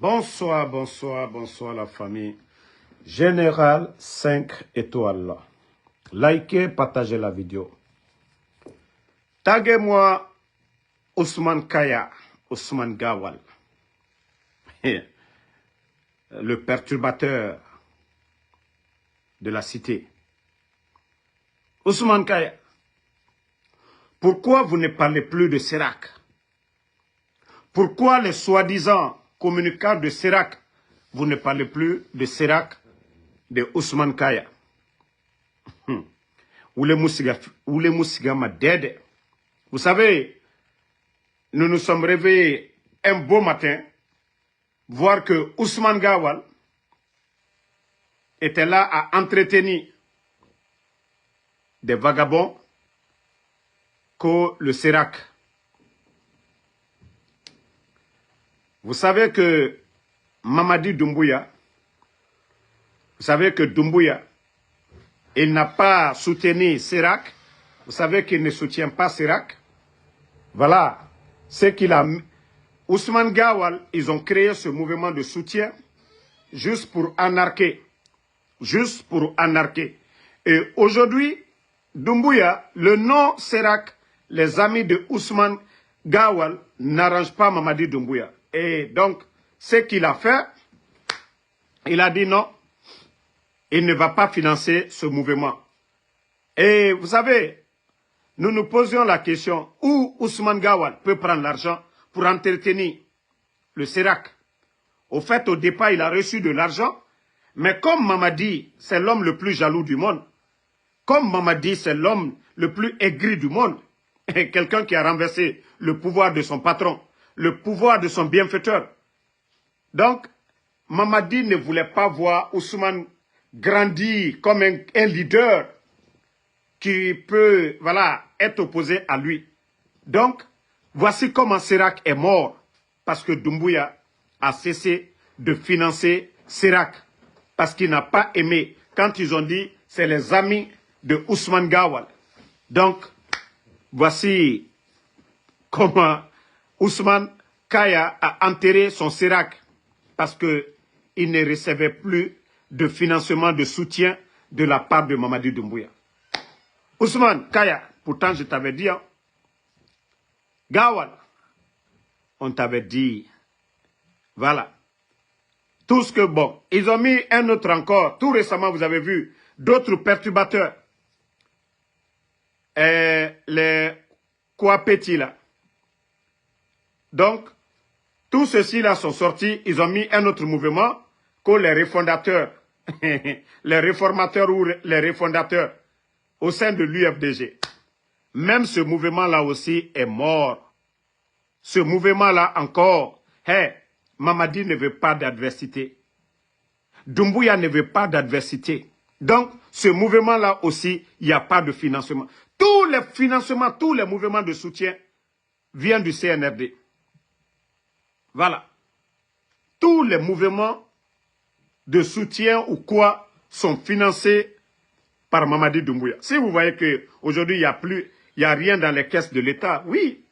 Bonsoir, bonsoir, bonsoir la famille. Général 5 étoiles. Likez, partagez la vidéo. Taguez-moi Ousmane Kaya, Ousmane Gawal. Le perturbateur de la cité. Ousmane Kaya, pourquoi vous ne parlez plus de Serac? Pourquoi les soi-disant communicants de Serac, vous ne parlez plus de Serac, de Ousmane Kaya? Oule Moussiga m'a dead. Vous savez, nous nous sommes réveillés un beau matin, voir que Ousmane Gawal était là à entretenir des vagabonds que le Serac. Vous savez que Mamadi Doumbouya, il n'a pas soutenu Serac. Vous savez qu'il ne soutient pas Serac. Voilà, c'est qu'il a... Ousmane Gawal, ils ont créé ce mouvement de soutien juste pour anarquer. Juste pour anarquer. Et aujourd'hui, Doumbouya, le nom Serac, les amis de Ousmane Gawal, n'arrangent pas Mamadi Doumbouya. Et donc, ce qu'il a fait, il a dit non, il ne va pas financer ce mouvement. Et vous savez, nous nous posions la question, où Ousmane Gawal peut prendre l'argent pour entretenir le Serac. Au fait, au départ, il a reçu de l'argent, mais comme Mamadi, c'est l'homme le plus jaloux du monde, comme Mamadi, c'est l'homme le plus aigri du monde, et quelqu'un qui a renversé le pouvoir de son patron, le pouvoir de son bienfaiteur. Donc, Mamadi ne voulait pas voir Ousmane grandir comme un leader qui peut, voilà, être opposé à lui. Donc, voici comment Serac est mort, parce que Doumbouya a cessé de financer Serac, parce qu'il n'a pas aimé quand ils ont dit c'est les amis de Ousmane Gawal. Donc, voici comment Ousmane Kaya a enterré son Serac, parce qu'il ne recevait plus de financement, de soutien de la part de Mamadi Doumbouya. Ousmane Kaya, pourtant je t'avais dit, hein, Gawal, on t'avait dit, voilà, tout ce que, bon, ils ont mis un autre encore, tout récemment vous avez vu, d'autres perturbateurs, les Kouapeti là. Donc, tous ceux-ci là sont sortis, ils ont mis un autre mouvement que les refondateurs, les réformateurs ou les refondateurs au sein de l'UFDG. Même ce mouvement-là aussi est mort. Ce mouvement-là encore, hey, Mamadi ne veut pas d'adversité. Doumbouya ne veut pas d'adversité. Donc, ce mouvement-là aussi, il n'y a pas de financement. Tous les financements, tous les mouvements de soutien viennent du CNRD. Voilà. Tous les mouvements de soutien ou quoi sont financés par Mamadi Doumbouya. Si vous voyez qu'aujourd'hui, il n'y a rien dans les caisses de l'État, oui.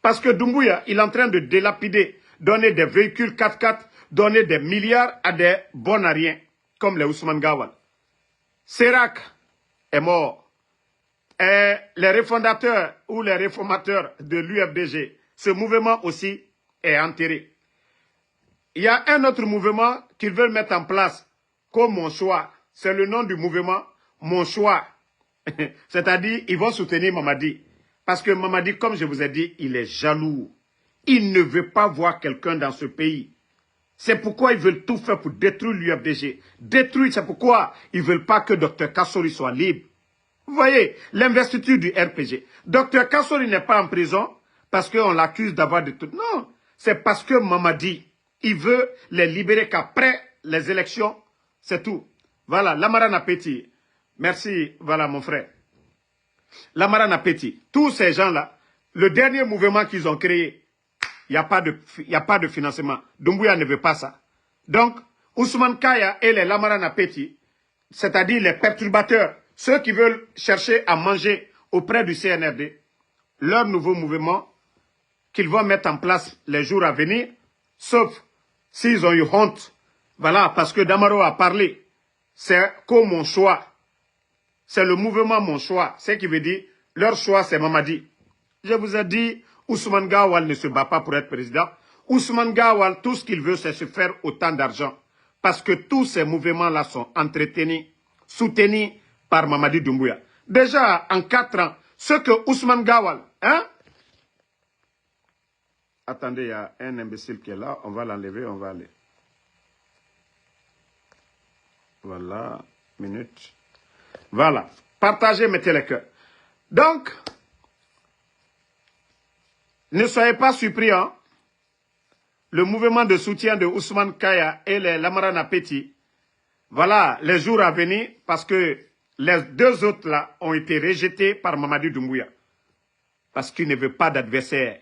Parce que Doumbouya, il est en train de délapider, donner des véhicules 4x4, donner des milliards à des bons à rien, comme les Ousmane Gawal. Serac est mort. Et les refondateurs ou les réformateurs de l'UFDG, ce mouvement aussi est enterré. Il y a un autre mouvement qu'ils veulent mettre en place, comme Mon Choix. C'est le nom du mouvement, Mon Choix. C'est-à-dire, ils vont soutenir Mamadi. Parce que Mamadi, comme je vous ai dit, il est jaloux. Il ne veut pas voir quelqu'un dans ce pays. C'est pourquoi ils veulent tout faire pour détruire l'UFDG. Détruire, c'est pourquoi ils ne veulent pas que Dr Kassori soit libre. Vous voyez, l'investiture du RPG. Dr Kassori n'est pas en prison parce qu'on l'accuse d'avoir des trucs. Non, c'est parce que Mamadi, il veut les libérer qu'après les élections, c'est tout. Voilà, Lamarana Petit. Merci, voilà mon frère. Lamarana Petit. Tous ces gens-là, le dernier mouvement qu'ils ont créé, il n'y a pas de financement. Doumbouya ne veut pas ça. Donc, Ousmane Kaya et les Lamarana Petit, c'est-à-dire les perturbateurs, ceux qui veulent chercher à manger auprès du CNRD, leur nouveau mouvement qu'ils vont mettre en place les jours à venir, sauf s'ils ont eu honte, voilà, parce que Damaro a parlé, c'est comme mon choix. C'est le mouvement mon choix. Ce qui veut dire, leur choix, c'est Mamadi. Je vous ai dit, Ousmane Gawal ne se bat pas pour être président. Ousmane Gawal, tout ce qu'il veut, c'est se faire autant d'argent. Parce que tous ces mouvements-là sont entretenus, soutenus par Mamadi Doumbouya. Déjà, en 4 ans, ce que Ousmane Gawal, hein? Attendez, il y a un imbécile qui est là. On va l'enlever, on va aller. Voilà, minute. Voilà. Partagez, mettez les cœurs. Donc, ne soyez pas surpris, hein. Le mouvement de soutien de Ousmane Kaya et les Lamarana Petit, voilà, les jours à venir, parce que les 2 autres là ont été rejetés par Mamadi Doumbouya. Parce qu'il ne veut pas d'adversaire.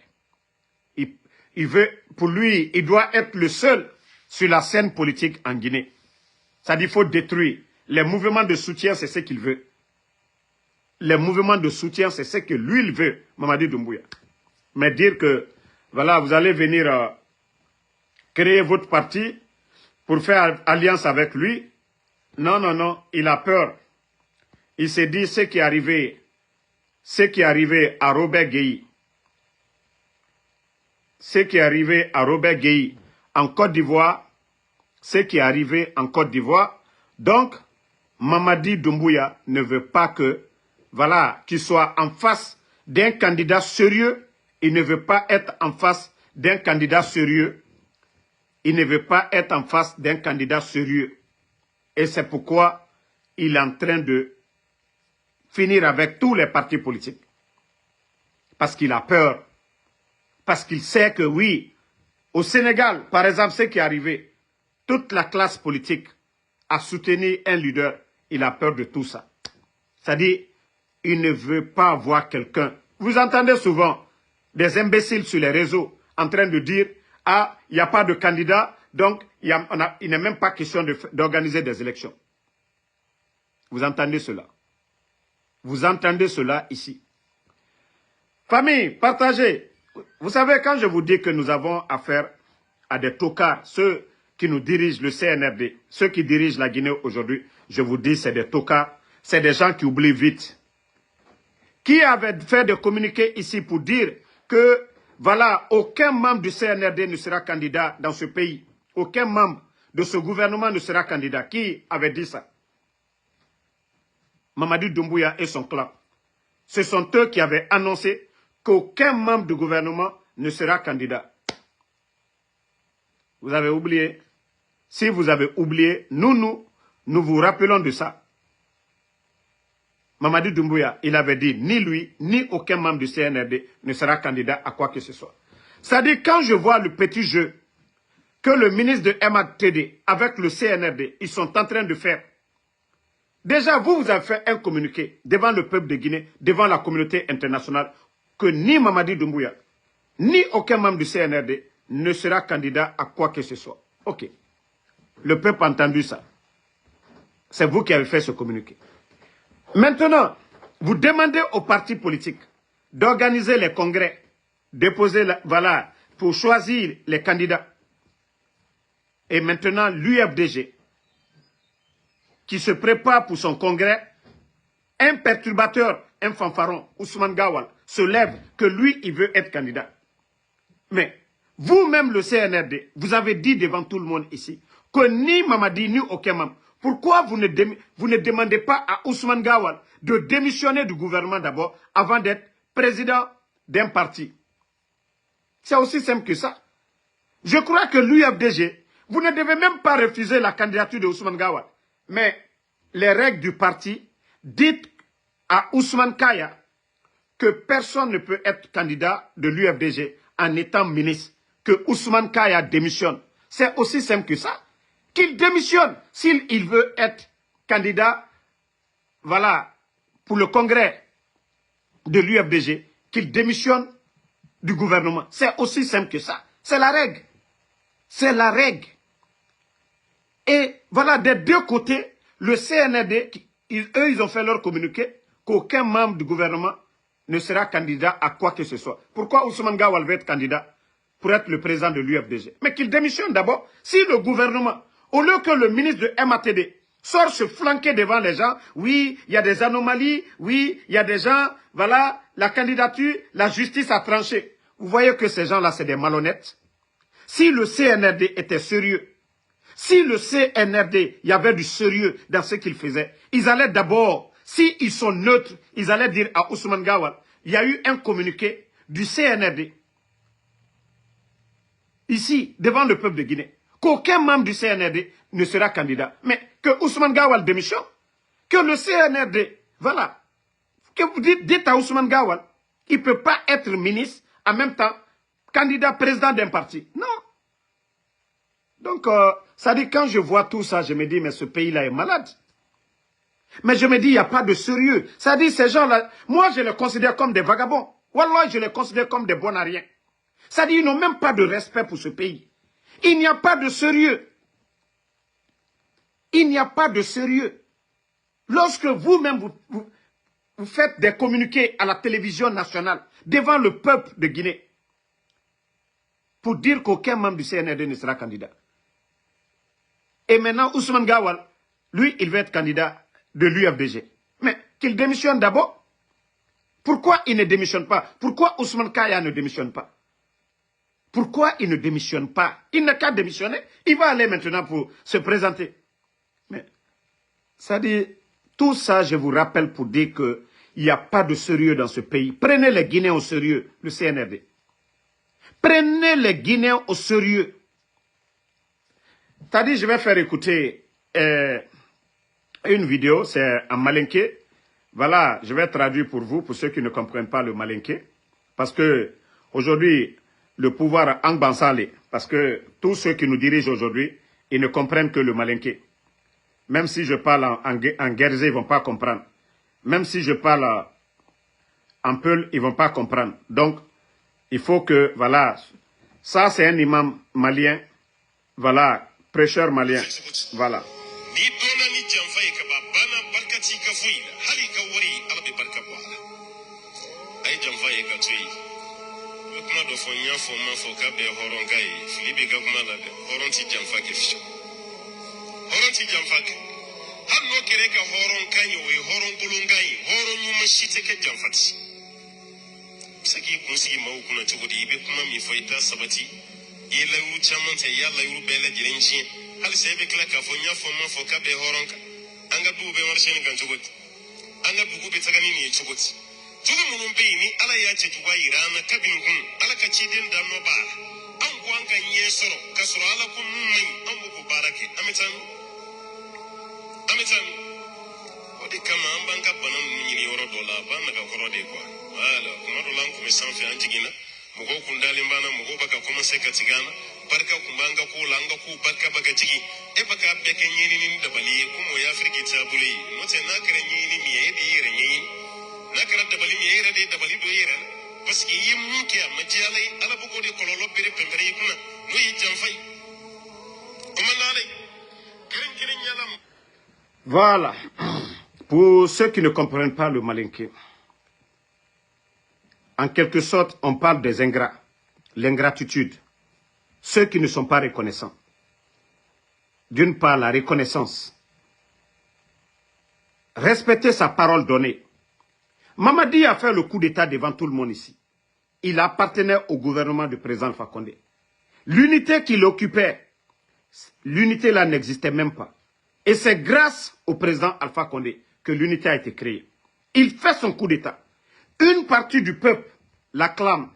Il veut, pour lui, il doit être le seul sur la scène politique en Guinée. Ça dit qu'il faut détruire. Les mouvements de soutien, c'est ce qu'il veut. Les mouvements de soutien, c'est ce que lui, il veut, Mamadi Doumbouya. Mais dire que, voilà, vous allez venir créer votre parti pour faire alliance avec lui, non, non, non, il a peur. Il s'est dit ce qui est arrivé à Robert Gueye. Ce qui est arrivé à Robert Gueye en Côte d'Ivoire, ce qui est arrivé en Côte d'Ivoire. Donc, Mamadi Doumbouya ne veut pas que, voilà, qu'il soit en face d'un candidat sérieux. Il ne veut pas être en face d'un candidat sérieux. Il ne veut pas être en face d'un candidat sérieux. Et c'est pourquoi il est en train de finir avec tous les partis politiques. Parce qu'il a peur. Parce qu'il sait que oui, au Sénégal, par exemple, ce qui est arrivé, toute la classe politique a soutenu un leader. Il a peur de tout ça. C'est-à-dire, il ne veut pas voir quelqu'un. Vous entendez souvent des imbéciles sur les réseaux en train de dire « Ah, il n'y a pas de candidat, donc il n'est même pas question d'organiser des élections. » Vous entendez cela? Vous entendez cela ici? Famille, partagez. Vous savez, quand je vous dis que nous avons affaire à des tocards, ceux qui nous dirigent le CNRD, ceux qui dirigent la Guinée aujourd'hui, je vous dis, c'est des tocards, c'est des gens qui oublient vite. Qui avait fait des communiqués ici pour dire que, voilà, aucun membre du CNRD ne sera candidat dans ce pays. Aucun membre de ce gouvernement ne sera candidat. Qui avait dit ça? Mamadi Doumbouya et son clan. Ce sont eux qui avaient annoncé qu'aucun membre du gouvernement ne sera candidat. Vous avez oublié? Si vous avez oublié, nous vous rappelons de ça. Mamadi Doumbouya, il avait dit, ni lui, ni aucun membre du CNRD ne sera candidat à quoi que ce soit. C'est-à-dire, quand je vois le petit jeu que le ministre de MATD avec le CNRD, ils sont en train de faire. Déjà, vous avez fait un communiqué devant le peuple de Guinée, devant la communauté internationale, que ni Mamadi Doumbouya, ni aucun membre du CNRD ne sera candidat à quoi que ce soit. Ok. Le peuple a entendu ça. C'est vous qui avez fait ce communiqué. Maintenant, vous demandez aux partis politiques d'organiser les congrès, déposer, voilà, pour choisir les candidats. Et maintenant, l'UFDG, qui se prépare pour son congrès, un perturbateur, un fanfaron, Ousmane Gawal, se lève que lui, il veut être candidat. Mais vous-même, le CNRD, vous avez dit devant tout le monde ici que ni Mamadi, ni aucun membre. Pourquoi vous ne demandez pas à Ousmane Gawal de démissionner du gouvernement d'abord avant d'être président d'un parti? C'est aussi simple que ça. Je crois que l'UFDG, vous ne devez même pas refuser la candidature de Ousmane Gawal. Mais les règles du parti disent à Ousmane Kaya que personne ne peut être candidat de l'UFDG en étant ministre, que Ousmane Kaya démissionne. C'est aussi simple que ça. Qu'il démissionne s'il veut être candidat, voilà, pour le congrès de l'UFDG, qu'il démissionne du gouvernement. C'est aussi simple que ça. C'est la règle. C'est la règle. Et voilà, des deux côtés, le CNRD, eux, ils ont fait leur communiqué qu'aucun membre du gouvernement ne sera candidat à quoi que ce soit. Pourquoi Ousmane Gawal veut être candidat? pour être le président de l'UFDG. Mais qu'il démissionne d'abord. Si le gouvernement, au lieu que le ministre de MATD sort se flanquer devant les gens, oui, il y a des anomalies, oui, il y a des gens, voilà, la candidature, la justice a tranché. Vous voyez que ces gens-là, c'est des malhonnêtes. Si le CNRD était sérieux, si le CNRD, il y avait du sérieux dans ce qu'ils faisaient, ils allaient d'abord, s'ils sont neutres, ils allaient dire à Ousmane Gawal, il y a eu un communiqué du CNRD, ici, devant le peuple de Guinée, qu'aucun membre du CNRD ne sera candidat. Mais que Ousmane Gawal démissionne, que le CNRD, voilà, que vous dites à Ousmane Gawal, il ne peut pas être ministre, en même temps, candidat président d'un parti. Non. Donc, ça dit, quand je vois tout ça, je me dis, mais ce pays-là est malade. Mais je me dis, il n'y a pas de sérieux. Ça dit, ces gens-là, moi, je les considère comme des vagabonds. Wallah, je les considère comme des bons à rien. Ça dit, ils n'ont même pas de respect pour ce pays. Il n'y a pas de sérieux. Il n'y a pas de sérieux. Lorsque vous-même, vous faites des communiqués à la télévision nationale, devant le peuple de Guinée, pour dire qu'aucun membre du CNRD ne sera candidat. Et maintenant, Ousmane Gawal, lui, il veut être candidat de l'UFDG. Mais qu'il démissionne d'abord. Pourquoi il ne démissionne pas? Pourquoi Ousmane Kaya ne démissionne pas? Pourquoi il ne démissionne pas? Il n'a qu'à démissionner. Il va aller maintenant pour se présenter. Mais, ça dit, tout ça, je vous rappelle pour dire qu'il n'y a pas de sérieux dans ce pays. Prenez les Guinéens au sérieux, le CNRD. Prenez les Guinéens au sérieux. C'est-à-dire, je vais faire écouter une vidéo, c'est en malinké. Voilà, je vais traduire pour vous, pour ceux qui ne comprennent pas le malinké. Parce que aujourd'hui, le pouvoir Angbansale, parce que tous ceux qui nous dirigent aujourd'hui, ils ne comprennent que le malinké. Même si je parle en guérzé, ils ne vont pas comprendre. Même si je parle en peul, ils ne vont pas comprendre. Donc, il faut que, voilà, ça c'est un imam malien, voilà, prêcheur malien, voilà. Saki kunsi ma kuna chogodi ibe kuma mi foita sabati yela yu chamante yalla yu bele jirenchi hal sebe kala ka fonya foma foka be horonka anga du be warshen kan chogoti anga bugu be tagani ni chogoti jugu munun be ni ala ya ce juwa irana kabin kun ala ka ci den da no ba an ko an kan ye soro ka soro ala kun mun an bugu barake amitan odi kama an banka banan ni yoro dola ban ka koro de kwa wala kuma dolan kuma sanfi an jigina mugo kun dalin bana mugo baka kuma sai ka tigana barka kuma an ga ko langa ku barka baka jigi e baka beke nyini ni da bali kuma ya firgi ta buli note na kare nyini mi e di yere nyini na kare da bali mi e yere da bali do yere paski yim muke majalai ala bugo de kololo bere pembere kuna no yi jamfai kuma nalai kirin yalam. Voilà. Pour ceux qui ne comprennent pas le malinké, en quelque sorte, on parle des ingrats, l'ingratitude, ceux qui ne sont pas reconnaissants. D'une part, la reconnaissance. Respecter sa parole donnée. Mamadi a fait le coup d'État devant tout le monde ici. Il appartenait au gouvernement du président Alpha Condé. L'unité qu'il occupait, l'unité là n'existait même pas. Et c'est grâce au président Alpha Condé que l'unité a été créée. Il fait son coup d'État. Une partie du peuple l'acclame.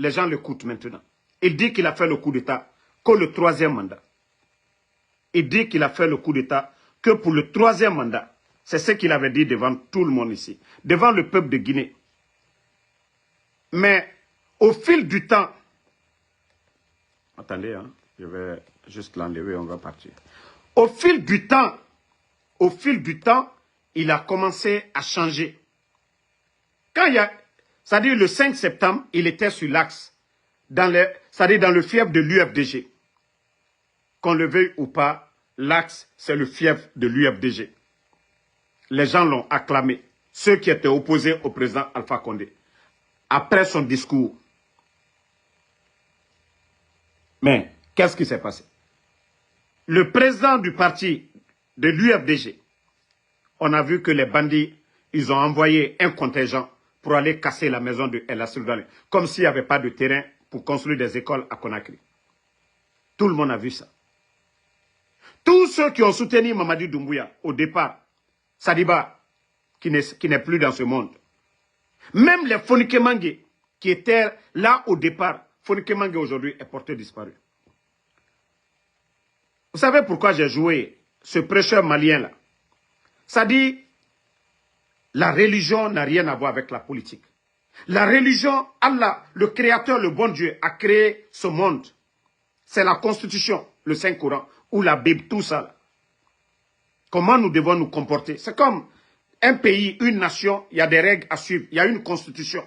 Les gens l'écoutent maintenant. Il dit qu'il a fait le coup d'État que le 3e mandat. Il dit qu'il a fait le coup d'État que pour le 3e mandat. C'est ce qu'il avait dit devant tout le monde ici. Devant le peuple de Guinée. Mais au fil du temps... Attendez, hein, je vais juste l'enlever, on va partir. Au fil du temps, il a commencé à changer. Quand il y a, c'est-à-dire le 5 septembre, il était sur l'axe, c'est-à-dire dans le fief de l'UFDG. Qu'on le veuille ou pas, l'axe, c'est le fief de l'UFDG. Les gens l'ont acclamé, ceux qui étaient opposés au président Alpha Condé. Après son discours, Mais qu'est-ce qui s'est passé? Le président du parti de l'UFDG, on a vu que les bandits, ils ont envoyé un contingent pour aller casser la maison de El Assoudali, comme s'il n'y avait pas de terrain pour construire des écoles à Conakry. Tout le monde a vu ça. Tous ceux qui ont soutenu Mamadi Doumbouya au départ, Sadiba, qui n'est plus dans ce monde, même les Fonike Mangue qui étaient là au départ, Fonike Mangue aujourd'hui est porté disparu. Vous savez pourquoi j'ai joué ce prêcheur malien-là? Ça dit, la religion n'a rien à voir avec la politique. La religion, Allah, le créateur, le bon Dieu, a créé ce monde. C'est la constitution, le Saint-Coran, ou la Bible, tout ça. Là. Comment nous devons nous comporter? C'est comme un pays, une nation, il y a des règles à suivre, il y a une constitution.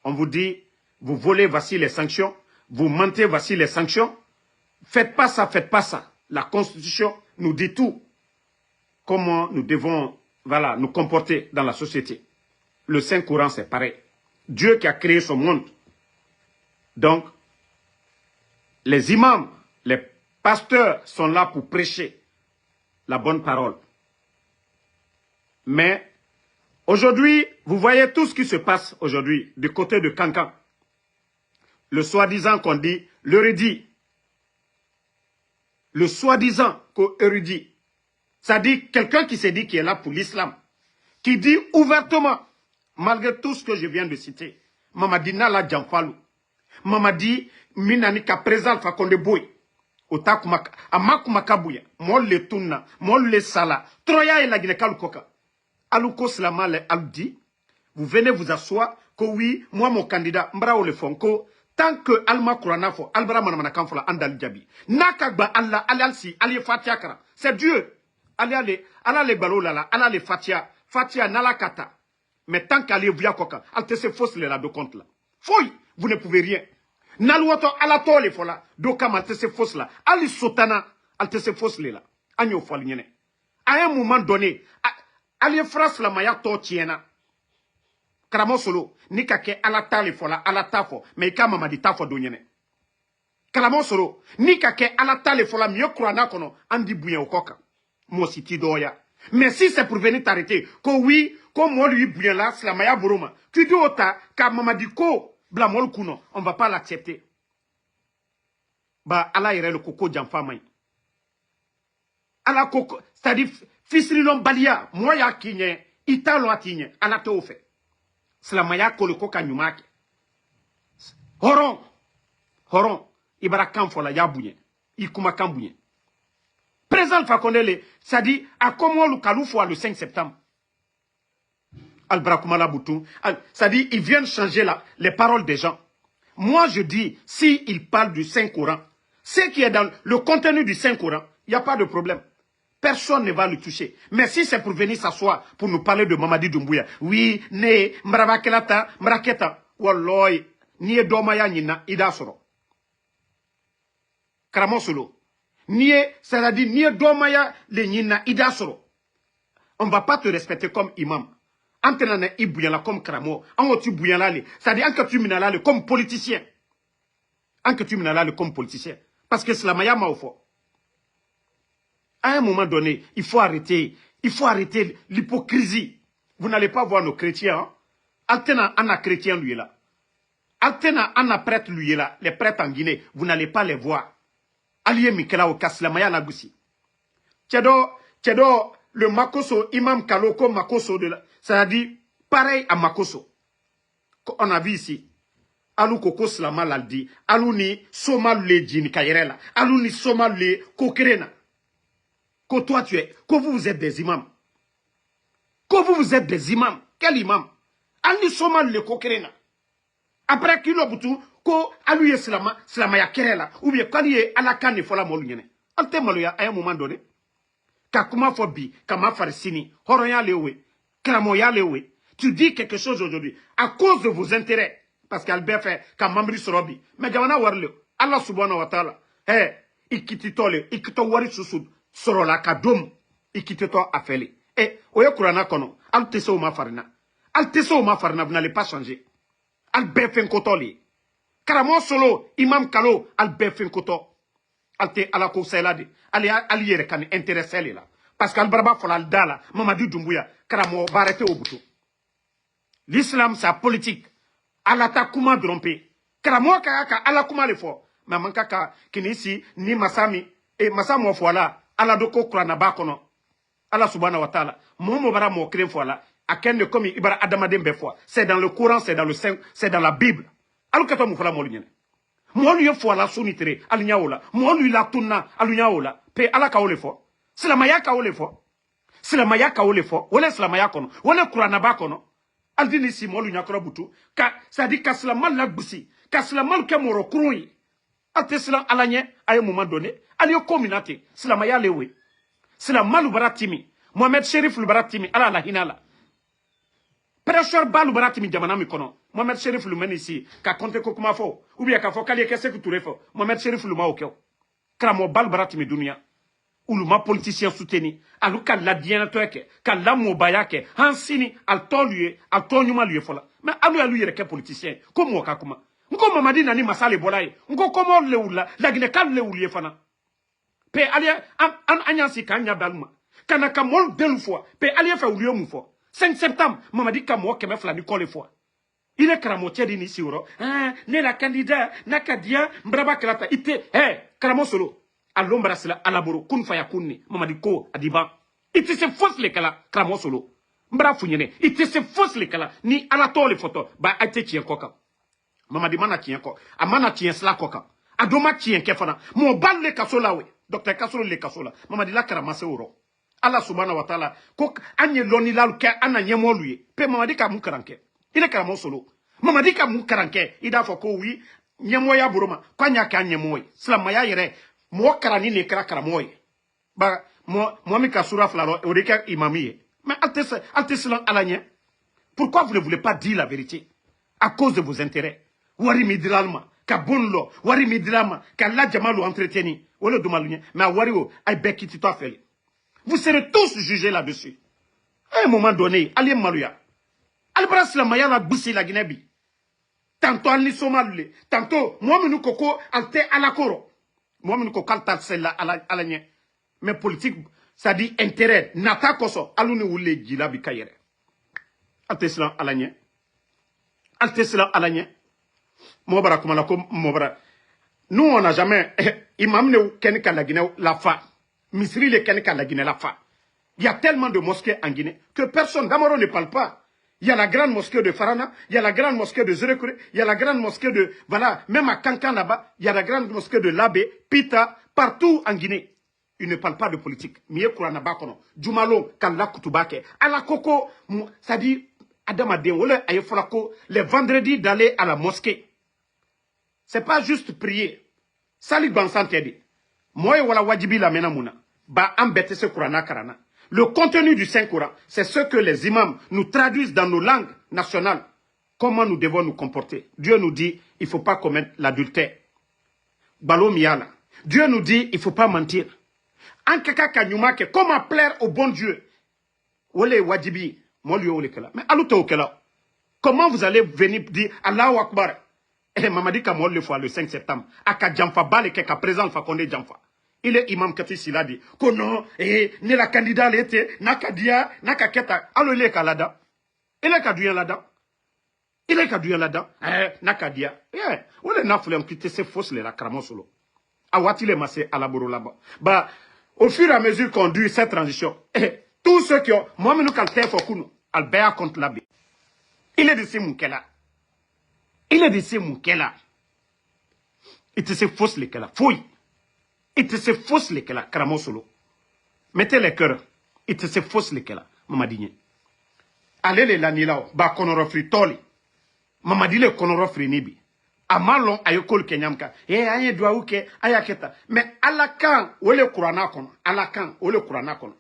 On vous dit, vous volez, voici les sanctions, vous mentez, voici les sanctions. Faites pas ça, faites pas ça. La constitution nous dit tout. Comment nous devons nous comporter dans la société. Le Saint-Coran, c'est pareil. Dieu qui a créé ce monde. Donc, les imams, les pasteurs sont là pour prêcher la bonne parole. Mais, aujourd'hui, vous voyez tout ce qui se passe aujourd'hui du côté de Kankan. Le soi-disant qu'on dit, l'érudit. Le soi-disant qu'érudit. Ça dit quelqu'un qui s'est dit qu'il est là pour l'islam. Qui dit ouvertement, malgré tout ce que je viens de citer, Mamadi Nala Djanfalou, Mamadi Minani ka présent Fakonde Boy, Otakumaka, Amakumakabouya, Mol le Tunna, Mol le Sala, Troya et la Guinée-Kalukoka. Alouko Slama le Aldi, vous venez vous asseoir que oui, moi mon candidat, Mbrao le Fonko, tant que Alma Kouranafo, Albra Manamanakamfola, Andal Djabi, Nakagba Allah, Alialsi, Ali Fatiakara, c'est Dieu. Allez, les balolala, allez les fatia, fatia nalakata. Mais tant qu'allez via koka, alte se fausse les là de compte là. Fouille, vous ne pouvez rien. Naluato alato les fola, dokam alte se fausse là. Ali sotana, alte se fausse les là. Agno folignene. À un moment donné, allez France la maya to tiena. Karamo solo, ni kake alata les fola, alata fo, mais kama madita fo donyene. Karamo solo, ni kake alata les fola, mieux croana kono, andi bouyen au koka. Mais si c'est pour venir t'arrêter, que oui, comme moi lui bien là, c'est la maya boroma. Tu dis ota, car maman dit ko, blamol kuno, on va pas l'accepter. Bah, Allah ira le coco jamfamay. Allah coco, c'est-à-dire, fils l'homme balia, moi ya kinye, italo atinye, Allah te fait. C'est la maya ko le coca nyumake. Horon, ibara kamfola ya bouye, ikuma kambouye. Présent Fakondele, ça dit, à comment le Kaloufou le 5 septembre. Al-Brakoumala Boutou, ça dit, ils viennent changer les paroles des gens. Moi, je dis, s'ils parlent du Saint-Coran, ce qui est dans le contenu du Saint-Coran, il n'y a pas de problème. Personne ne va le toucher. Mais si c'est pour venir s'asseoir, pour nous parler de Mamadi Doumbouya, oui, ne, Mrabakelata, Mraketa, Walloy, Nie Domaya Nina, Idasoro. Kramosolo. C'est-à-dire, nie domaya le nina idasoro. On ne va pas te respecter comme imam. Antenane ibuyala comme kramo. Ango tu buyala le. C'est-à-dire, anka tu minala le comme politicien. Anka tu minala le comme politicien. Parce que c'est la maya maofo. À un moment donné, il faut arrêter l'hypocrisie. Vous n'allez pas voir nos chrétiens. Hein? Altena anna chrétien lui est là. Altena anna prêtre lui est là. Les prêtres en Guinée, vous n'allez pas les voir. Allié Mikela au Kaslamaya Nagoussi. Tchedo, le Makoso, Imam Kaloko Makoso de la. Ça a dit pareil à Makoso. On a vu ici. Alou Koko Slama l'a dit. Alou ni Somal le Djini Kayerela. Alou ni Somal le Kokerena. Que toi tu es. Que vous êtes des imams. Que vous êtes des imams. Quel imam? Alou Somal le Kokerena. Après qu'il a boutou. Ko alu ye slama ya kerela ou bien quand il est à la canne fola molu nyene alte malu à un moment donné ka kuma fo bi kama farsini horoya lewe kramo ya lewe tu dis quelque chose aujourd'hui à cause de vos intérêts parce qu'Albert fait comme membri sorobi mais jamana warle Allah subhanahu wa ta'ala ikititole ikito wari susud sorola ka dom ikitito afeli oye kurana kono alte so ma farina vous n'allez pas changer Albert fait kotoli. Karamo solo imam kalo albefin koto alte ala ko selade ali yere kan intéressé là parce que albarba fola dala Mamadou Doumbouya karamo barete obuto. L'islam c'est politique. Ala ta kuma drompe. Karamo ka ala kuma le fo. Maman kaka kinisi ni masami e masamo fola ala doko kurana ba kono. Allah subhanahu wa ta'ala. Momo bara mo kren fola akende comme ibara adamaden be fo. C'est dans le Coran, c'est dans le Saint, c'est dans la Bible. Alors que toi mo fola mo lunyene. Mo lu fola sunitere alinyaola. Mo lu la tunna alinyaola. Pe ala ka ole fo. Silamaya ka ole fo. Silamaya ka ole fo. Wala silamaya kono. Wala kurana ba kono. Aldini si mo lu nyakora butu ka ça dit ka silamal la gbusi. Ka silamal ke moro kruyi. Ate silam alanye à un moment donné, aliyo communauté, silamaya lewe. Silamal baratimi. Mohamed Sherif Lubaratimi ala la hinala. Prêcheur ba Lubaratimi jamana mi kono. Mohamed Sherif Lumeni ici ka konte ko kuma fo. Ou bien ka fo kali kese ku touré fo. Mohamed Sherif Luma okeo. Kramo bal baratimi dunia. Uluma politicien soutenu. Alu ka ladien toeke, ka lamo bayake, hansini al tolue, al tonyuma lui fola. Mais alu yere ke politicien. Komo ka kuma. Nko mamadi nani masale bolaye. Nko komo leula, la gine kan leulie fana. Pe alia anyansi kanya balma. Kana kamol delu fois. Pe alia fa ulio mu fois. 5 septembre, mamadi kamo keme flani kole fois. Il est cramotier dini siuro. Ah, ne la candidat, nakadia, mbraba krata. Ite, kramo solo. Alombra sila alaboro kun faya kunni mamadi ko adiba ite se fausse le kala kramo solo mbra funyene ite se fausse le kala ni ala to le photo ba ate tien koka mamadi mana tien ko amana tien sla koka adoma tien kefana mo balle kasola we docteur kasolo le kasola mamadi la krama se oro Allah subhanahu wa ta'ala ko anye loni lalu ke ananye moluye pe mamadi ka mu karanke ile kramo solo mamadi ka mu karanke ida fo ko wi nyemoya buruma kwanya ka nyemoy slamaya yere mo karani ne kra karamoy ba mo mi kasura flaro o de ka imamiye mais alteslan alanye pourquoi vous ne voulez pas dire la vérité à cause de vos intérêts wari midralma ka bonlo wari midrama ka la jamalu entreteni wala do malunya mais wari o ay bekiti to afeli vous serez tous jugés là-dessus à un moment donné ali maluya albrasla mayala busi la ginebi tantôt ali somalule tantôt mo minu koko alte alakoro. Moi, je suis à la mais politique, ça dit intérêt. Nata koso, aluni wule gila bi kayere. Alteslan à la Alteslan à la Mobara comme la mobara. Nous, on n'a jamais, imam ne kenika la Guinée, la fa. Misri le kenika la Guinée, la fa. Il y a tellement de mosquées en Guinée que personne, Damaro ne parle pas. Il y a la grande mosquée de Farana, il y a la grande mosquée de Zerekure, il y a la grande mosquée de, voilà, même à Kankan là-bas, il y a la grande mosquée de Labé, Pita, partout en Guinée. Ils ne parlent pas de politique. Miye Kurana Bakono, Jumalo, Kalla Kutubake, Ala Koko, ça dit, Adama Denwole, Ayefolako, les vendredis d'aller à la mosquée. C'est pas juste prier. Sali Bansantedi. Moi, wala wajibi la menamouna. Ba ambete se Kurana Karana. Le contenu du Saint-Coran, c'est ce que les imams nous traduisent dans nos langues nationales. Comment nous devons nous comporter. Dieu nous dit, il ne faut pas commettre l'adultère. Balo miyala. Dieu nous dit, il ne faut pas mentir. Comment plaire au bon Dieu. Ole wajibi. Mais comment vous allez venir dire Allahu Akbar. Eh, Mamadi Kamol le fois le 5 septembre. Aka Djamfa Bale Keka présent Fakonde Djamfa. Il est imam Kati Siladi. Kono, ne la candidat l'été, nakadia, nakaketa. Alors il est kalada. Il est kaduyen là-dedans. Il est kaduyen là-dedans. Nakadia. On est nafulem qui te se fausse les lacramos solo. Awati le massé à la bourreau là-bas. Bah, au fur et à mesure qu'on dure cette transition, tous ceux qui ont, moi, nous, quand t'es fokounou, Albert contre l'abbé. Il est de ces moukela. Il est de ces moukela. Il te se fausse les kela. Fouille. Il te se fausse les kela, cramo solo. Mettez les cœurs. Il te se fausse les kela, mamadine. Allez les lanilao, ba konorofri toli. Mamadile konorofri nibi. Amalon ayokol kenyamka. Aye doa uke, ayaketa. Mais alakan, ole kurana kono. Alakan, ole kurana kono.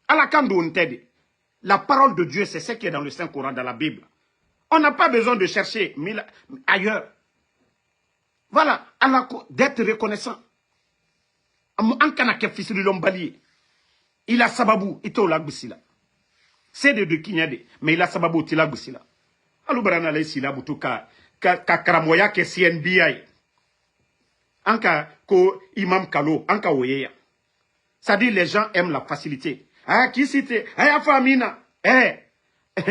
Alakan do untedi. La parole de Dieu, c'est ce qui est dans le Saint-Coran, dans la Bible. On n'a pas besoin de chercher ailleurs. Voilà, d'être reconnaissant. Il a sababou, il a lagbusila. C'est de kinyade, mais il a sababou, il a lagbusila. Aloubrana la sila butuka, ka karamoya ke CNBI anka ko imam kalo anka woyeya. Ça dit les gens aiment la facilité. Ah qui cite ah famina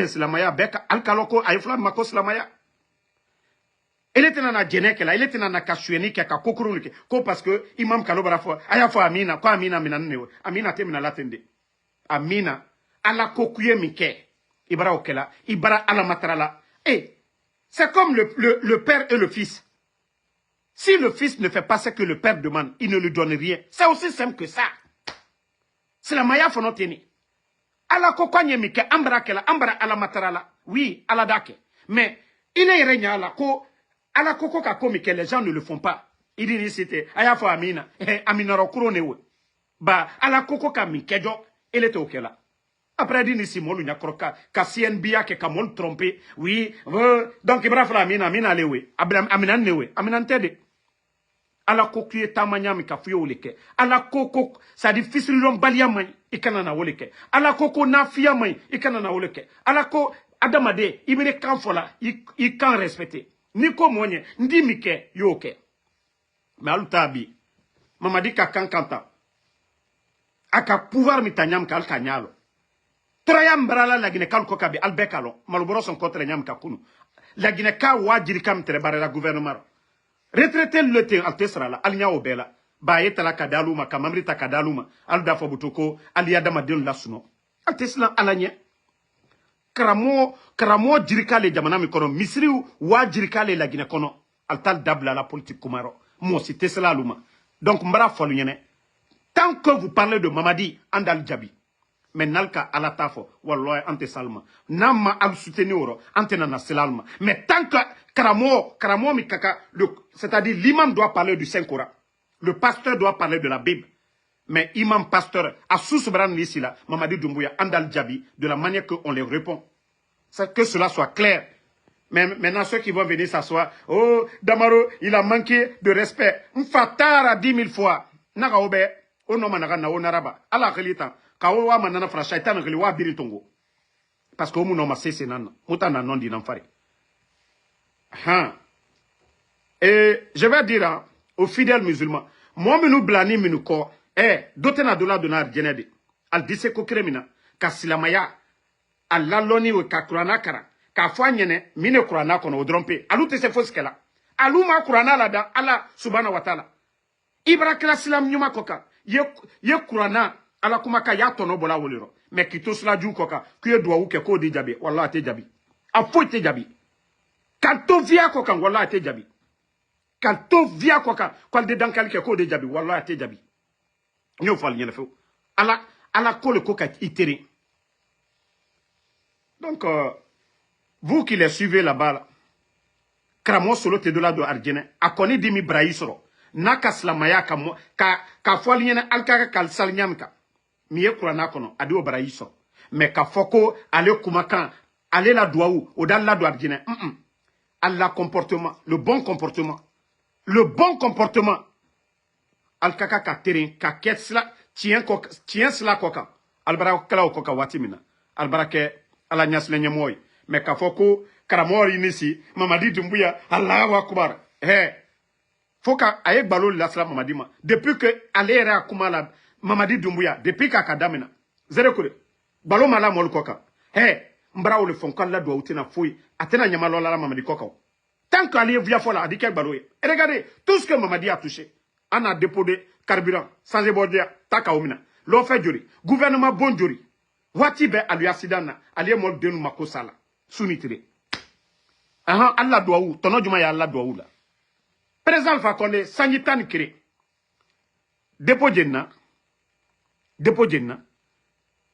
Silamaya beka alkaloko ayfla mako Silamaya. Il était dans la djeneke il était dans la kasueni ka kokurunike ko parce que imam kalo barafo aya fa amina ko amina minanne amina te minala tende amina ala kokuye mike ibara okela ibara ala matrala. C'est comme le père et le fils. Si le fils ne fait pas ce que le père demande, il ne lui donne rien. C'est aussi simple que ça. C'est la maya fonoteni. Ala kokwanye mike ambra kela ambra ala matrala. Oui, ala dake. Mais il est régna ala ko ala koko ka komike les gens ne le font pas. Il dit c'était aya fo amina amina rokuro newe. Ba ala koko ka mike jo il était okela. Après, il dit, Simon, il y a ka CNBA qui a trompé. Oui, donc, il y a amina, amina, lewe. Amina, newe. Amina, tede. Ala kokuye tamanya mi kafuyo oleke. Ala koko, ça dit, fils l'homme baliamay, ikanana oleke. Ala koko nafia may, ikanana oleke. Ala ko, adamade, ibere kanfola, il kan respecter. Niko mwenye, ndi mike, yoke. Mais alutabi, mamadi ka kankanta. Aka pouvoir mitanyam ka alkanyalo. Troyam brala la Guinée kal kokabi albekalo malboro son contre nyam kakunu la Guinée ka wajiri kam tere bare la gouvernement retraité le te altesra la alnya obela ba yetala kadaluma kamamrita kadaluma alda fo butoko aliyadama den lasuno altesla alanye kramo jirika le jamana mi kono misri wajirika le la Guinée kono altal dabla la politique kumaro mo si tesla luma donc mbara folu nyene tant que vous parlez de Mamadi andal Djabi. Mais nalka alatafo wallahi ante salma nama al soutenir ante nana selalma. Mais tant que karamo mi kaka c'est-à-dire l'imam doit parler du Saint-Coran, le pasteur doit parler de la Bible. Mais imam pasteur a sous-sobran ici là Mamadi Doumbouya andal Djabi de la manière qu'on les répond. C'est que cela soit clair. Mais maintenant ceux qui vont venir s'asseoir, oh Damaro il a manqué de respect. Mfatara 10 000 fois. Naga obe o no managa na onaraba ala khalitan. Kawa manana fra shaitan ngeli wa biri tongo parce que omu no ma sese nana muta na non di nanfari et je vais dire aux fidèles musulmans moi menu blani menu ko dotena dola donar jenede al dise ko kremina ka silamaya alla loni we ka qur'ana kara ka fanyene mine qur'ana kono odrompe alute se foskela aluma qur'ana la da Allah subhanahu wa ta'ala ibrakla silam nyuma koka ye qur'ana ala kuma ka ya tono bola wolero mais kito sla ju koka kuye duwa uke ko di jabi wallahi te jabi afo te jabi kanto via koka wallahi te jabi kanto via koka kwal de dankal ke ko di jabi wallahi te jabi nyo fal nyene fe ala ko le koka itéré. Donc vous qui les suivez là-bas kramo solo te dola do arjene akoni dimi braisoro naka slamaya ka fal nyene alka kal sal nyamka miye kurana kono adi o barayiso mais ka foko ale kumakan ale la douaou o dal la doa djine alla comportement le bon comportement al kaka ka terrain ka ketsla tien sla koka albara kala koka watimina albara ke ala nyasle nyemoy mais ka foko karamori nisi Mamadi Doumbouya Allahu akbar foka aye balo la sala Mamadi ma depuis que ale ra kumala Mamadi Doumbouya, depuis qu'Akadamina, zéro kure, balo mala mol koka, mbra ou le font quand la doit ou tena fouille, atena nyamalola la Mamadi koka. Tant qu'Ali via fola, a dit qu'elle baloye. Et regardez, tout ce que Mamadi a touché, on a déposé carburant, sans éborder, taka omina, l'on fait jury, gouvernement bon jury, wati be alu asidana, ali mol denu makosala, sunitire. Allah doit ou, tono juma ya Allah doit ou la. Président Fakonde, sangitan kire, déposé na,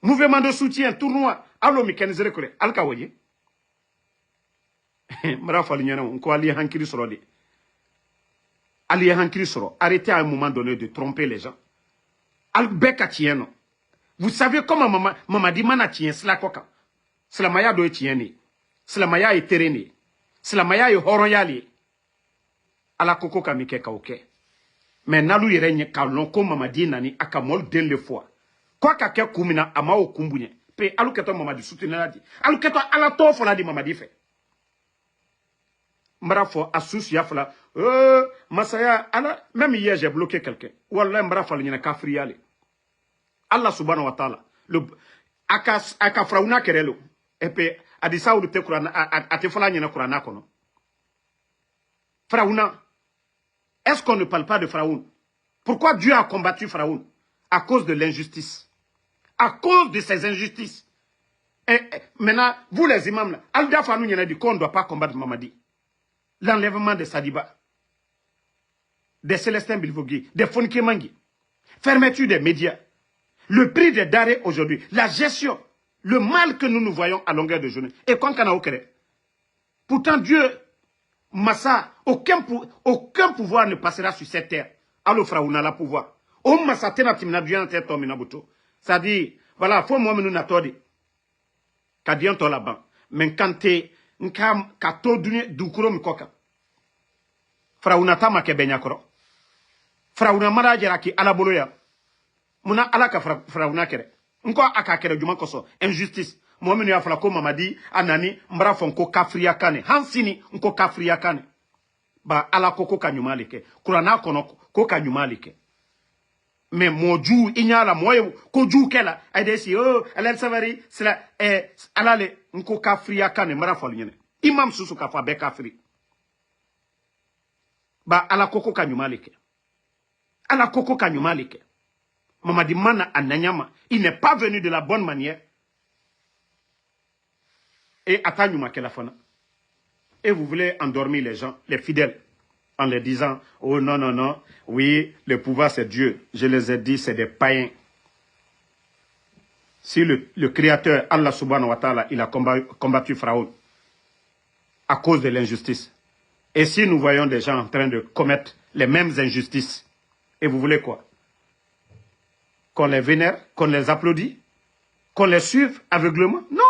mouvement de soutien, tournoi, allo mécanisé kore, alkawoye. Mara falignana, on ko ali hankiri soro de. Ali hankiri soro, arrêtez à un moment donné de tromper les gens. Albeka tieno. Vous savez comment Mamadi mana tien cela koka. Cela maya do tieni. Cela maya est terrené. Cela maya est horoyali. Ala koko kamike kaoke. Mais nalu yerenye kalon ko Mamadi nani akamol den le fois. Quoi kake kumina amao kumbunye. Pe aluketo Mamadi soutenir di. Aluketo ala to fola di Mamadi fait. Mbrafo, Assous Yafla, Masaya, ala, même hier j'ai bloqué quelqu'un. Wallah, Mbrafo, il y a un kafriale. Allah subhanahu wa ta'ala. Aka frauna kerelo. Et puis, Adissa ou te kurana, a te fala nyana kurana kono. Frauna. Est-ce qu'on ne parle pas de Pharaon? Pourquoi Dieu a combattu Pharaon? À cause de l'injustice. À cause de ces injustices. Et maintenant, vous les imams, là, Alda Fanou y en a dit qu'on ne doit pas combattre Mamadi. L'enlèvement de Sadiba, des Célestins Bilvogui, des Fonke Mangi, fermeture des médias, le prix des denrées aujourd'hui, la gestion, le mal que nous voyons à longueur de journée. Et quand on a au pourtant Dieu, Massa, aucun pouvoir ne passera sur cette terre. Alors Fraouna la pouvoir. O Massa tena timina Dieu en terre tominabuto. Ça dit, voilà, faut moi nous n'attendons. Kadian to là-bas. Mais quand t'es, kato dukuro mikoka. Fraouna tama ke benyakoro. Fraouna mara ki alaboloya. Muna alaka Fraouna kere. Nko aka kere juma koso. Injustice. Mohamenu ya falako mamadi anani mbra fonko kafriya kane. Hansini nko kafriya kane. Ba ala koko kanyumalike. Kurana kono ko kanyumalike. Mais moju inyala moye ko ju kela adesi alal savari sila alale nko kafriya kane mbra folnyene. Imam susu kafa be kafri. Ba ala koko kanyumalike. Ala koko kanyumalike. Mamadi mana ananyama, il n'est pas venu de la bonne manière. Et attanyuma kelafana. Et vous voulez endormir les gens, les fidèles, en leur disant, oh non, non, non, oui, le pouvoir c'est Dieu. Je les ai dit, c'est des païens. Si le Créateur, Allah subhanahu wa ta'ala, il a combattu Pharaon à cause de l'injustice. Et si nous voyons des gens en train de commettre les mêmes injustices, et vous voulez quoi? Qu'on les vénère, qu'on les applaudit, qu'on les suive aveuglément? Non.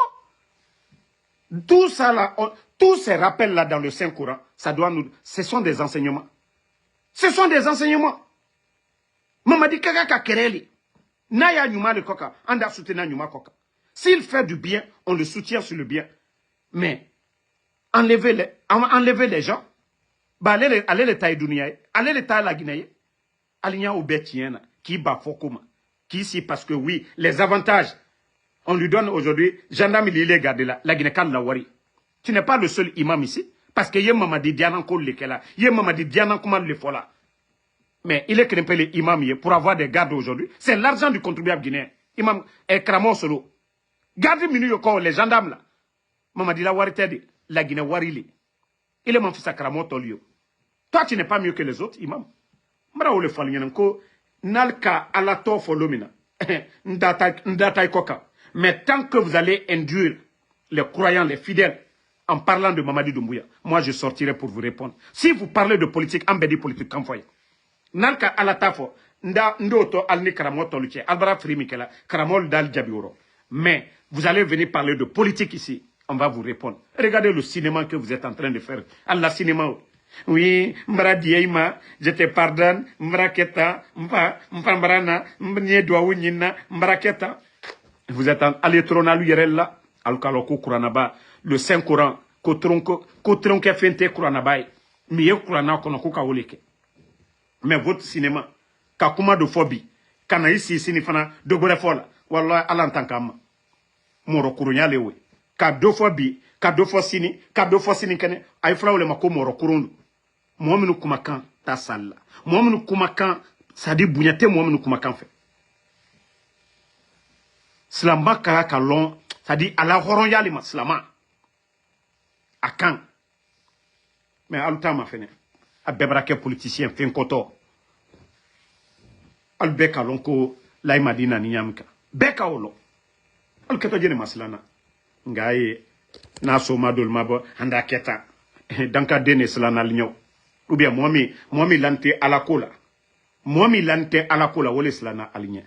Tout ça là, tous ces rappels là dans le Saint-Coran, ça doit nous, ce sont des enseignements. Ce sont des enseignements. Mamadi kaka kereli. Naya nyuma le koka, anda soutena nyuma koka. S'il fait du bien, on le soutient sur le bien. Mais enlever les gens, bah allez les taille dunia, allez les taille la Guinée, aligna au bêtien qui bat fokoma, qui ici parce que oui, les avantages. On lui donne aujourd'hui, gendarme il est gardé là, la Guinée-Can la wari. Tu n'es pas le seul imam ici, parce que yé dit Diana Kol le kela, yé dit Diana Kuman le fola. Mais il est crépé les imams pour avoir des gardes aujourd'hui. C'est l'argent du contribuable guinéen. Imam est Kramon solo. Garde minu yoko, les gendarmes là. Mamadi la wari tedi, la Guinée wari. Il est mon fils à Kramon tolio. Toi tu n'es pas mieux que les autres imams. Mara ou le falinyanko, nalka alato folomina. Ndata koka. Mais tant que vous allez induire les croyants, les fidèles, en parlant de Mamadi Doumbouya, moi je sortirai pour vous répondre. Si vous parlez de politique, embedi politique, comme foyer. Nalka alatafo, ndoto alni karamoto luche, albara frimikela, karamol dal jabioro. Mais vous allez venir parler de politique ici, on va vous répondre. Regardez le cinéma que vous êtes en train de faire. Allah cinéma. Oui, mbra diema, je te pardonne, mbra keta, mpa mbrana, mnye doa nyina, mbra keta. Vous êtes allé trôner à l'URL alkaloko kuranaba, le Saint-Coran, kotronke fente kuranaba, miye kurana konoko kaoleke. Mais votre cinéma, kakuma de phobie, kana ici sinifana de borefola, wallah alantankama. Moro kurunya lewe. Ka deux fois sini kene, ay flaule mako moro kurundu. Mohamenu kumakan ta salla. Mohamenu kumakan, ça dit bougnate mohamenu kumakan fait. Slamba kaya kalon, ça dit à la horon yalima, slama. À quand? Mais à l'outa ma fene. À bebrake politicien, fin koto. Al beka lonko, la imadina niamka. Beka olo. Al keto jene maslana. Ngaye, na soma dol mabo, handa keta. Danka dene slana ligno. Ou bien, moi lante alakola. Moi lante alakola, wole slana aligne.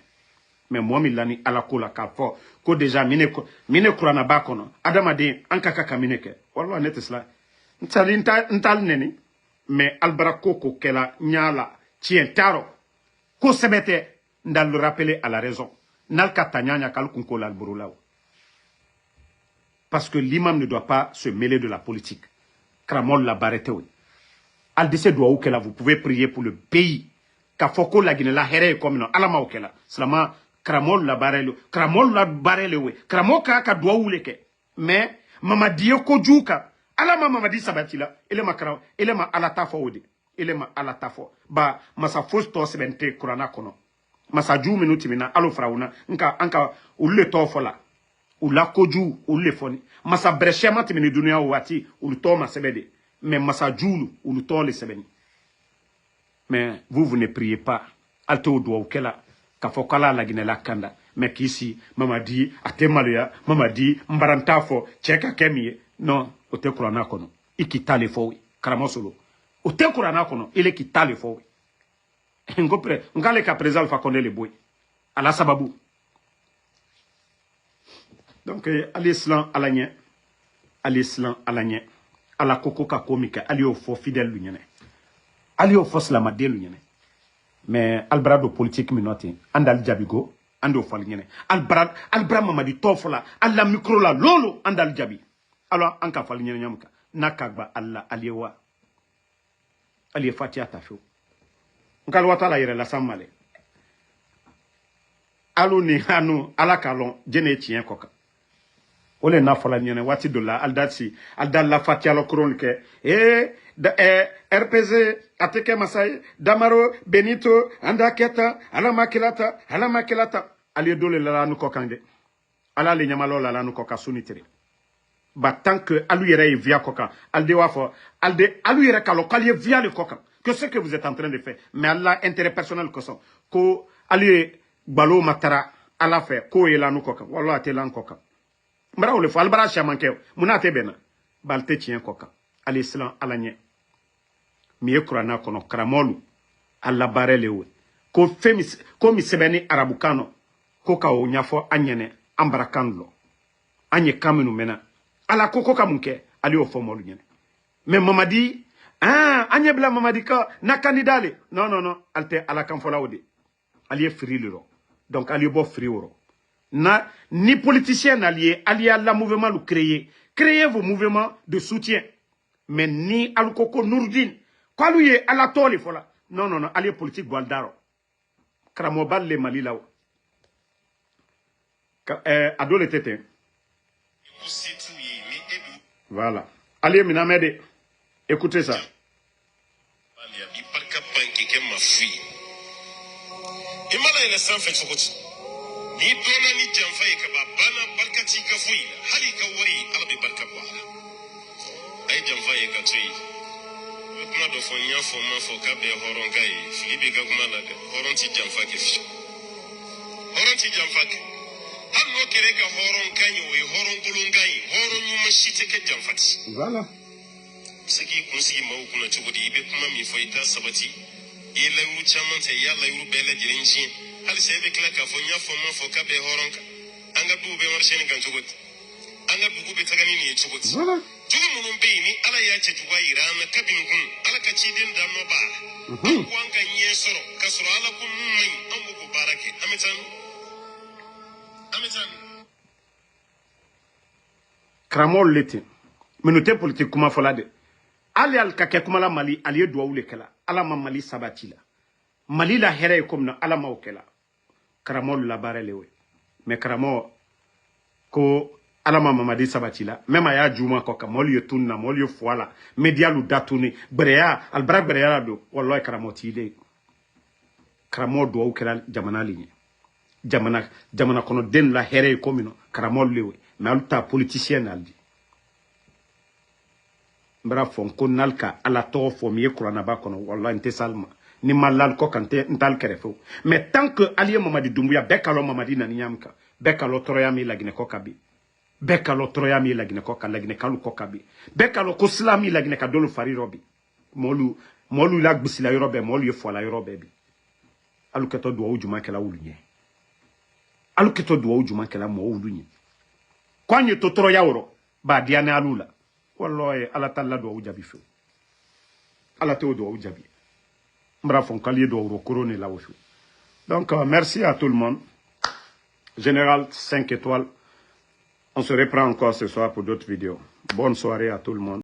Mais moi, milani alakola kafo ko déjà mine kurana bakono adamade ankaka kamineke wallah net cela ntal neni mais albarako ko kela nyala tien taro ko sebete ndal le rappeler à la raison nal katanyanya kal kunko la burulaw parce que l'imam ne doit pas se mêler de la politique Kramol la barrette, oui. Al dese doit ou là, vous pouvez prier pour le pays. Kafoko la Guinée, la here comme non, alama ou là. Slama, Kramol la barrelle, oui. Kramol ka doit ou leke. Mais, mama diyo ko juka. Alama mama di sabatila. Ele ma alatafo ode. Ele ma alatafo. Ba, masa fos to sebente kurana kono. Masa ju minuti mina, alo frauna. Nka, ule to fola. Ula koju, ule foni. Masa breshema timini dunia wati, ulu to ma sebede. Mais masa julu, ulu to le sebeni. Mais vous ne priez pas. Alte o doa ukela. Kafokala la Guinée la kanda. Mais kisi, mama di, ate maluya, mama di, mbarantafo, cheka kemie. Non, ote kurana kono. Iki tale fowi. Karamosolo. Ote kurana kono, ile ki tale fowi. Ngopre, ngale ka prezal fa konde le boy. Ala sababu. Donc, al-Islam alanye. Al-Islam alanye. Ala koko ka komika, ali au fo fidèle l'union. Ali au fo slamade l'union. Mais albrado politique minoti, andal jabigo, ando fo l'union. Albra mamadi tofola, alla micro la lolo, andal jabi. Alors, anka fo l'union nyamka. Nakagba alla aliyewa. Aliye fatia tafio. Nkal wata la yere la samale. Alo ni hanu, ala kalon, jene chien koka. Ole na fola nyene wati dola aldati aldal la fatia lo kronke RPZ ateke masai Damaro Benito anda keta ala makilata ali dole la nu kokande ala le nyamalo la nu koka sunitire ba tant que alu yere via koka alde wafo alde alu yere kalo kaliye via le koka que ce que vous êtes en train de faire mais Allah intérêt personnel que ça ko ali balo matara ala fait ko yela nu koka wallahi te lan koka Mbara ole fo albara shamanke muna te bena balte chien koka al-Islam alanye mi ekrana kono kramolu alla barele we ko mi sebeni arabukano ko ka o nyafo anyene ambarakando anye kamenu mena ala koko kamunke ali o fo molu nyene mais mamadi anye bla mamadi ka na candidale non alte ala kan fola ode ali e free liro donc ali bo free woro ni politicien allié à la mouvement le créer vos mouvements de soutien mais ni alukoko Nourdine quoi lui à la tole fola non allié politique Gualdaro Kramobal le Mali là adole tete voilà allez minamede écoutez ça ni dona ni jamfa ka babana barkati ka fuyi hali ka wari albi barka bala ay jamfa ka tuyi kuma do fonya fo ma fo ka be horon kai filibe ga kuma la de horon ti jamfa ke fi horon ti jamfa ke har no kere ga horon kai we horon gulun gai horon mu mashite ke jamfa ti voilà saki kun sigi mawu kuna chugudi ibe kuma mi fo ita sabati ila yu chaman te yalla yu bele jirinji hali sebe kila ka fo nya fo ma fo ka be horonka anga dube marsheni kan chugot anga dugu be tagani ni chugot jugu munun be ni ala ya ce juwa irana kabin kun ala ka ci din da no ba ko an kan ye soro ka soro ala kun mai an go barake amitan Kramol lete minute politique kuma fola de ali al ka ke kuma la Mali ali do wule kala ala ma Mali sabati la Mali la here comme na ala ma okela Kramol la barele we mais Kramol ko ala ma Mamadi sabati la même aya juma ko ka mol yo tunna mol yo foala media lu datuni breya al brak breya do wallahi Kramol tile Kramol do okela jamana ligne jamana kono den la here comme no Kramol lewe mais alta politicien aldi mbra fon ko nalka ala to fo mi kurana ba kono wallahi nte salma ni malal ko kante ntal kerefo mais tant que aliye Mamadi Doumbouya bekalo Mamadi nani nyamka bekalo toroyami lagine ko kabi bekalo toroyami lagine ko lagine kalu ko kabi bekalo ko slami lagine ka dolu fari robi molu la gbisila yorobe molu ye fola yorobe bi alu keto do ujuma kala wulunye alu keto do ujuma kala mo wulunye kwanye to toroya woro ba diana alula wallahi ala talla do ujabi fo ala to do ujabi donc merci à tout le monde. Général 5 étoiles. On se reprend encore ce soir pour d'autres vidéos. Bonne soirée à tout le monde.